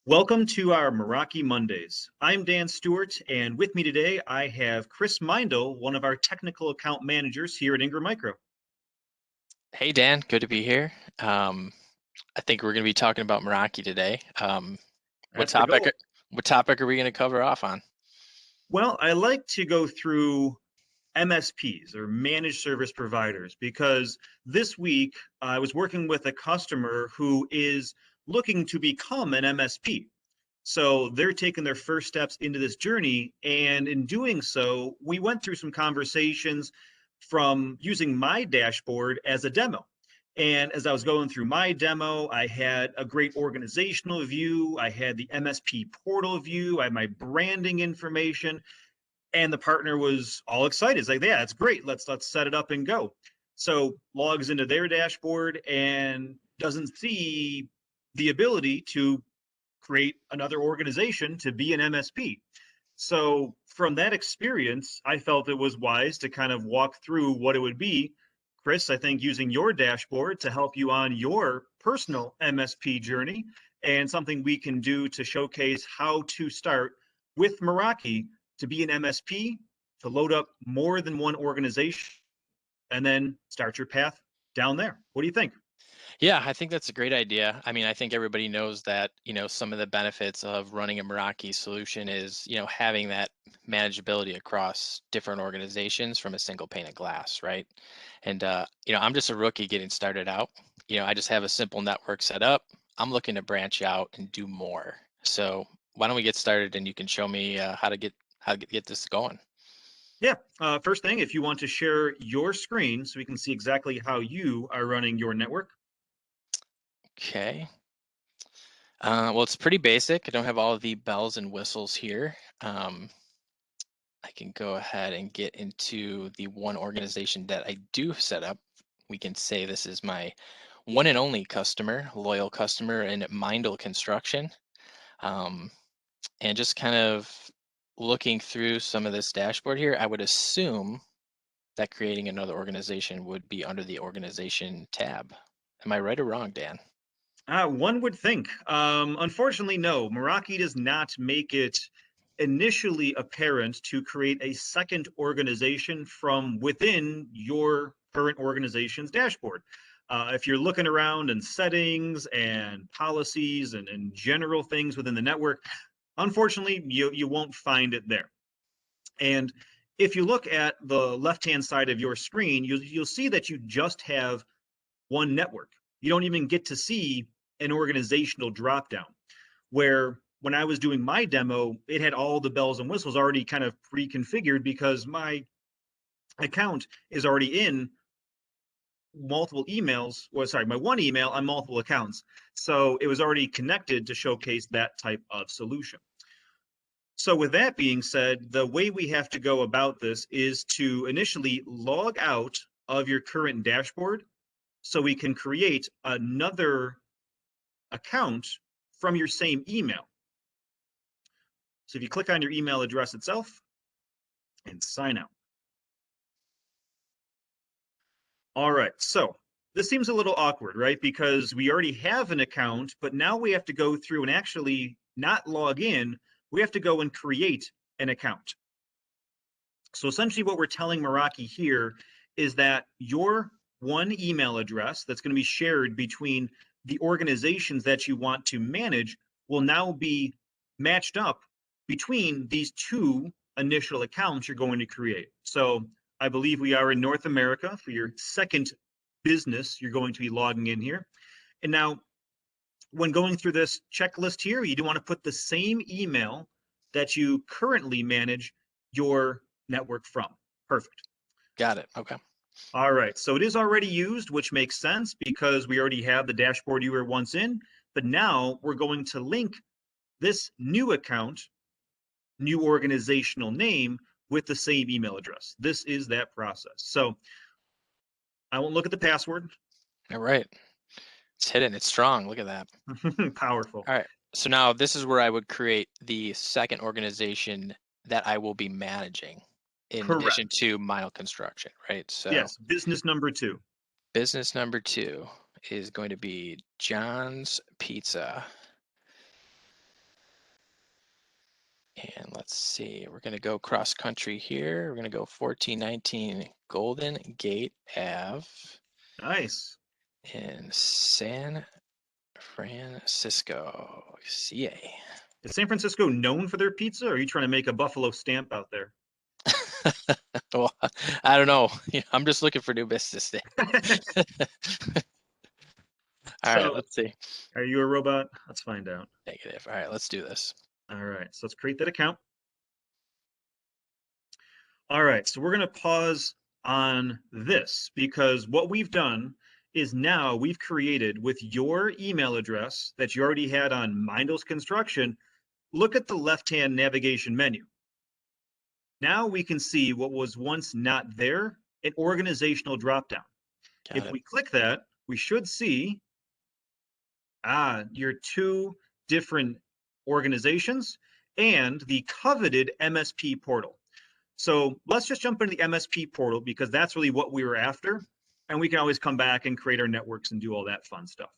Welcome to our Meraki Mondays. I'm Dan Stewart, and with me today I have Chris Meindl, one of our technical account managers here at Ingram Micro. Hey Dan, good to be here. I think we're going to be talking about Meraki today. What That's the topic? goal. What topic are we going to cover off on? Well, I like to go through MSPs or managed service providers because this week I was working with a customer who is looking to become an MSP. So they're taking their first steps into this journey. And in doing so, we went through some conversations from using my dashboard as a demo. And as I was going through my demo, I had a great organizational view. I had the Msp Portal view. I had my branding information. And the partner was all excited. It's like, yeah, that's great. Let's set it up and go. So logs into their dashboard and doesn't see the ability to create another organization to be an MSP. So from that experience, I felt it was wise to kind of walk through what it would be. Chris, I think using your dashboard to help you on your personal MSP journey and something we can do to showcase how to start with Meraki to be an MSP, to load up more than one organization, and then start your path down there. What do you think? Yeah, I think that's a great idea. I mean, I think everybody knows that, some of the benefits of running a Meraki solution is, having that manageability across different organizations from a single pane of glass, right? And I'm just a rookie getting started out. I just have a simple network set up. I'm looking to branch out and do more. So why don't we get started and you can show me how to get this going. Yeah. First thing, if you want to share your screen so we can see exactly how you are running your network. Okay. Well, it's pretty basic. I don't have all of the bells and whistles here. I can go ahead and get into the one organization that I do set up. We can say this is my one and only customer, loyal customer in Meindl Construction. Um, and just kind of looking through some of this dashboard here, I would assume that creating another organization would be under the organization tab. Am I right or wrong, Dan? One would think. Unfortunately, no. Meraki does not make it initially apparent to create a second organization from within your current organization's dashboard. If you're looking around in settings and policies and general things within the network, unfortunately, you won't find it there. And if you look at the left-hand side of your screen, you'll see that you just have one network. You don't even get to see an organizational dropdown. Where when I was doing my demo, it had all the bells and whistles already kind of pre-configured because my account is already in multiple emails, or sorry, my one email on multiple accounts. So it was already connected to showcase that type of solution. So with that being said, the way we have to go about this is to initially log out of your current dashboard so we can create another account from your same email. So if you click on your email address itself and sign out. All right, so this seems a little awkward, right? Because we already have an account, but now we have to go through and actually not log in. We have to go and create an account. So essentially what we're telling Meraki here is that your one email address that's going to be shared between the organizations that you want to manage will now be matched up between these two initial accounts you're going to create. So I believe we are in North America for your second business you're going to be logging in here. And now when going through this checklist here, you do want to put the same email that you currently manage your network from. Perfect. Got it. Okay. All right, so it is already used, which makes sense because we already have the dashboard you were once in, but now we're going to link this new account, new organizational name with the same email address. This is that process. So I won't look at the password. All right. It's hidden. It's strong. Look at that. Powerful. All right. So now this is where I would create the second organization that I will be managing in addition Correct. to Mile Construction, right? So Yes, business number two. business number two is going to be John's Pizza. And let's see, we're going to go cross country here. We're going to go 1419 Golden Gate Ave Nice. in San Francisco, CA. Is San Francisco known for their pizza, or are you trying to make a buffalo stamp out there? Well, I don't know. I'm just looking for new business there. All right, So, let's see. are you a robot? Let's find out. Negative. All right, let's do this. All right, so let's create that account. All right, so we're going to pause on this because what we've done is now we've created with your email address that you already had on Meindl's Construction. Look at the left-hand navigation menu. Now we can see what was once not there, an organizational dropdown. Got If it. we click that, we should see your two different organizations and the coveted MSP portal. So let's just jump into the MSP portal because that's really what we were after. And we can always come back and create our networks and do all that fun stuff.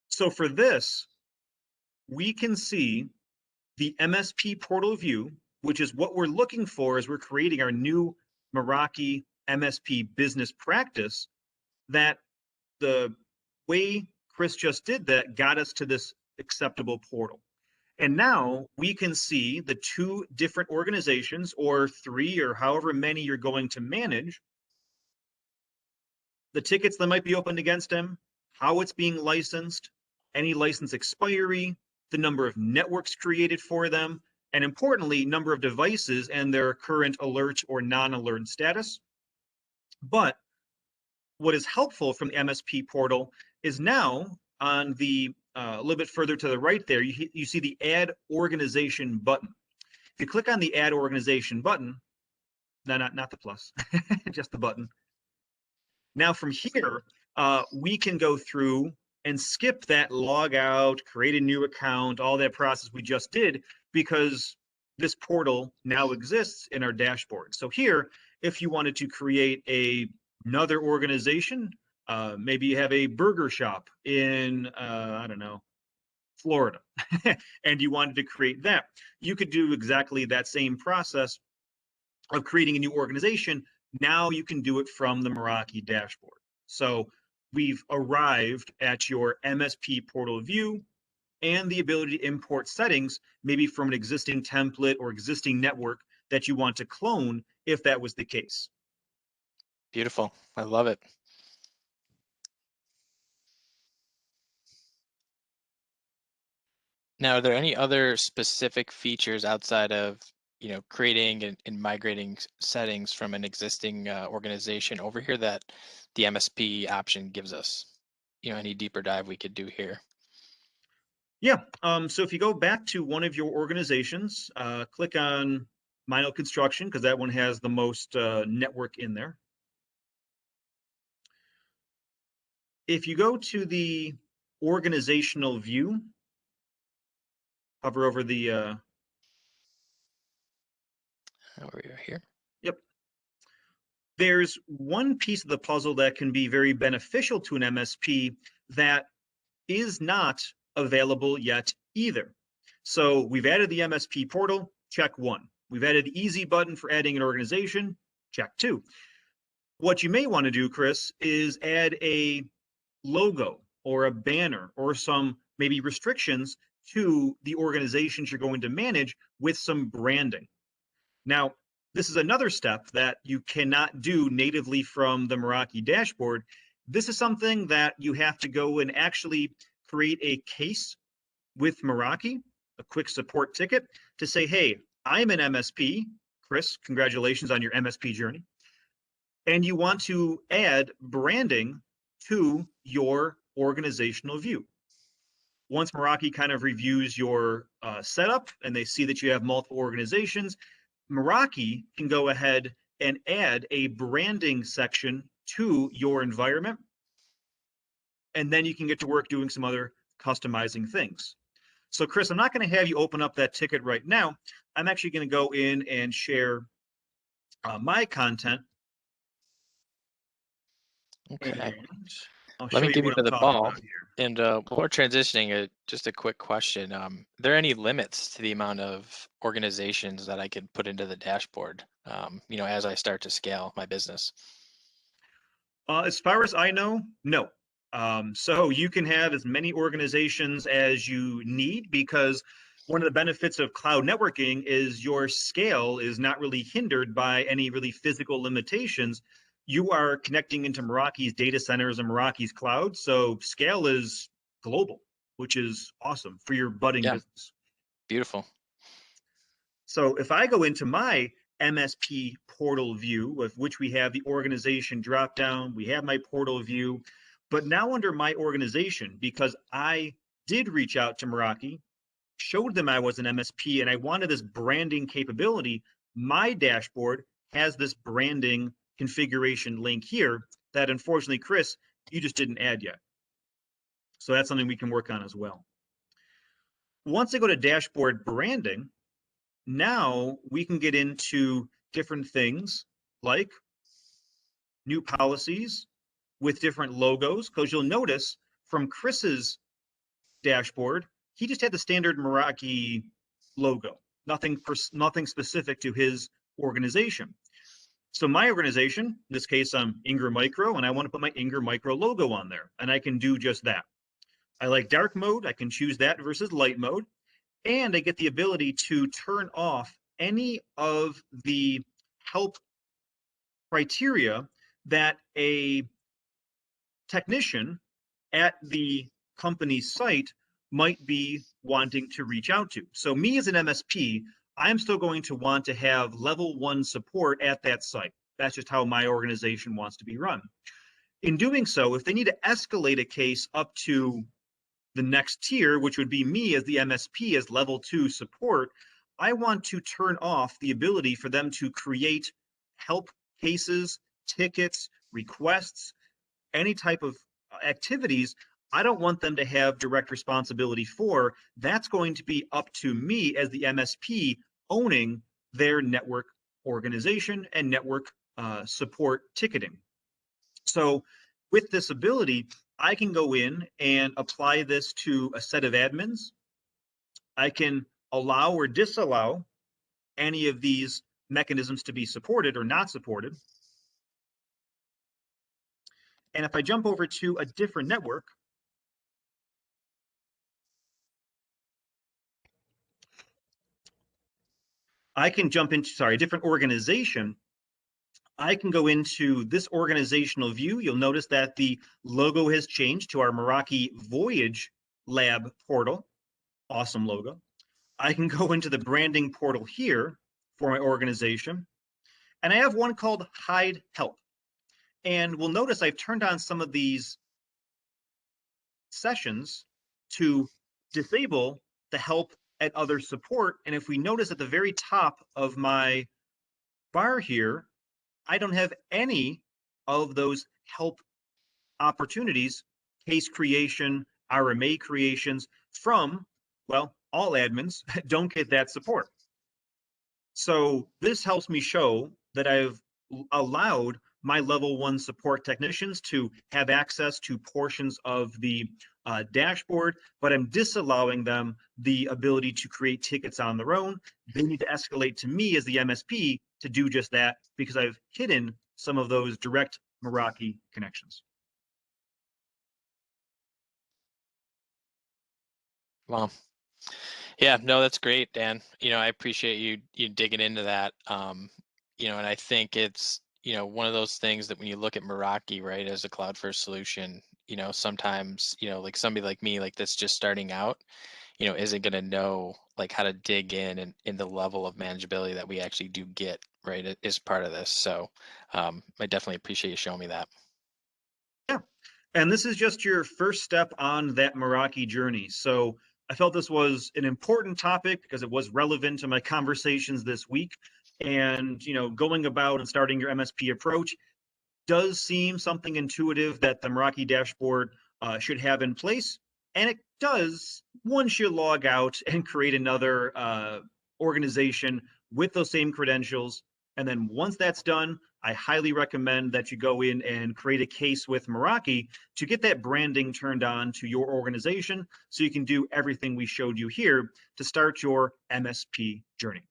So for this, we can see the MSP portal view, which is what we're looking for as we're creating our new Meraki MSP business practice, that the way Chris just did that got us to this acceptable portal. And now we can see the two different organizations, or three, or however many you're going to manage, the tickets that might be opened against them, how it's being licensed, any license expiry, the number of networks created for them, and importantly, number of devices and their current alert or non-alert status. But what is helpful from the MSP portal is now on the a little bit further to the right there, you see the Add Organization button. If you click on the Add Organization button, no, not the plus, just the button. Now from here, we can go through and skip that log out, create a new account, all that process we just did, because this portal now exists in our dashboard. So here, if you wanted to create another organization, maybe you have a burger shop in, I don't know, Florida, and you wanted to create that, you could do exactly that same process of creating a new organization. Now you can do it from the Meraki dashboard. So we've arrived at your MSP portal view and the ability to import settings, maybe from an existing template or existing network that you want to clone if that was the case. Beautiful. I love it. Now, are there any other specific features outside of, creating and migrating settings from an existing organization over here that the MSP option gives us? Any deeper dive we could do here? Yeah, so if you go back to one of your organizations, click on Meindl Construction, because that one has the most network in there. If you go to the organizational view, hover over the Over here. yep. There's one piece of the puzzle that can be very beneficial to an MSP that is not available yet either. So we've added the MSP portal, check one. We've added the easy button for adding an organization, check two. What you may want to do, Chris, is add a logo or a banner or some maybe restrictions to the organizations you're going to manage with some branding. Now, this is another step that you cannot do natively from the Meraki dashboard. This is something that you have to go and actually create a case with Meraki, a quick support ticket to say, hey, I'm an MSP. Chris, congratulations on your MSP journey. And you want to add branding to your organizational view. Once Meraki kind of reviews your setup and they see that you have multiple organizations, Meraki can go ahead and add a branding section to your environment. And then you can get to work doing some other customizing things. So Chris, I'm not going to have you open up that ticket right now. I'm actually going to go in and share my content. Okay. I'll Let show me you give you what I'm the talking ball. about here. And before transitioning, just a quick question. Are there any limits to the amount of organizations that I could put into the dashboard, as I start to scale my business? As far as I know, no. So you can have as many organizations as you need because one of the benefits of cloud networking is your scale is not really hindered by any really physical limitations. You are connecting into Meraki's data centers and Meraki's cloud, so scale is global, which is awesome for your budding Yeah, business. beautiful. So if I go into my MSP portal view, of which we have the organization drop down, we have my portal view, but now under my organization, because I did reach out to Meraki, showed them I was an MSP and I wanted this branding capability, my dashboard has this branding configuration link here that unfortunately, Chris, you just didn't add yet. So that's something we can work on as well. Once I go to dashboard branding, now we can get into different things like new policies with different logos, because you'll notice from Chris's dashboard, he just had the standard Meraki logo, nothing specific to his organization. So my organization, in this case, I'm Ingram Micro, and I want to put my Ingram Micro logo on there, and I can do just that. I like dark mode, I can choose that versus light mode, and I get the ability to turn off any of the help criteria that a technician at the company's site might be wanting to reach out to. So me as an MSP, I'm still going to want to have level 1 support at that site. That's just how my organization wants to be run. In doing so, if they need to escalate a case up to the next tier, which would be me as the MSP as level 2 support, I want to turn off the ability for them to create help cases, tickets, requests, any type of activities. I don't want them to have direct responsibility for. That's going to be up to me as the MSP owning their network organization and network support ticketing. So with this ability, I can go in and apply this to a set of admins. I can allow or disallow any of these mechanisms to be supported or not supported. And if I jump over to a different network, I can jump into, sorry, a different organization. I can go into this organizational view. You'll notice that the logo has changed to our Meraki Voyage Lab portal. Awesome logo. I can go into the branding portal here for my organization. And I have one called Hide Help. And we'll notice I've turned on some of these sessions to disable the help and other support. And if we notice at the very top of my bar here, I don't have any of those help opportunities, case creation, RMA creations from, well, all admins don't get that support. So this helps me show that I've allowed my level 1 support technicians to have access to portions of the dashboard, but I'm disallowing them the ability to create tickets on their own. They need to escalate to me as the MSP to do just that because I've hidden some of those direct Meraki connections. Wow. Yeah, no, that's great, Dan. I appreciate you digging into that. And I think it's, one of those things that when you look at Meraki, right, as a cloud first solution, sometimes, like somebody like me, like that's just starting out, isn't going to know like how to dig in and the level of manageability that we actually do get, right, is part of this. So I definitely appreciate you showing me that. Yeah. And this is just your first step on that Meraki journey. So I felt this was an important topic because it was relevant to my conversations this week. And, going about and starting your MSP approach does seem something intuitive that the Meraki dashboard should have in place. And it does once you log out and create another organization with those same credentials. And then once that's done, I highly recommend that you go in and create a case with Meraki to get that branding turned on to your organization so you can do everything we showed you here to start your MSP journey.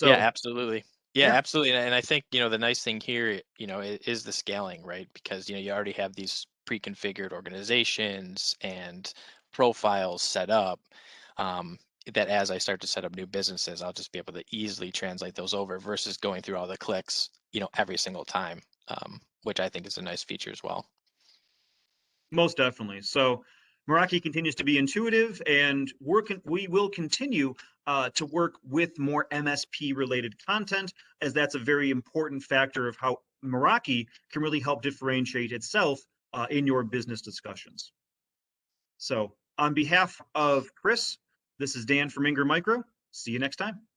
Yeah, So, absolutely. Yeah, yeah, absolutely. And I think, the nice thing here, is the scaling, right? Because, you already have these pre-configured organizations and profiles set up. Um, that as I start to set up new businesses, I'll just be able to easily translate those over versus going through all the clicks, every single time, which I think is a nice feature as well. most definitely. So Meraki continues to be intuitive, and we will continue to work with more MSP related content, as that's a very important factor of how Meraki can really help differentiate itself in your business discussions. So, on behalf of Chris, this is Dan from Ingram Micro. See you next time.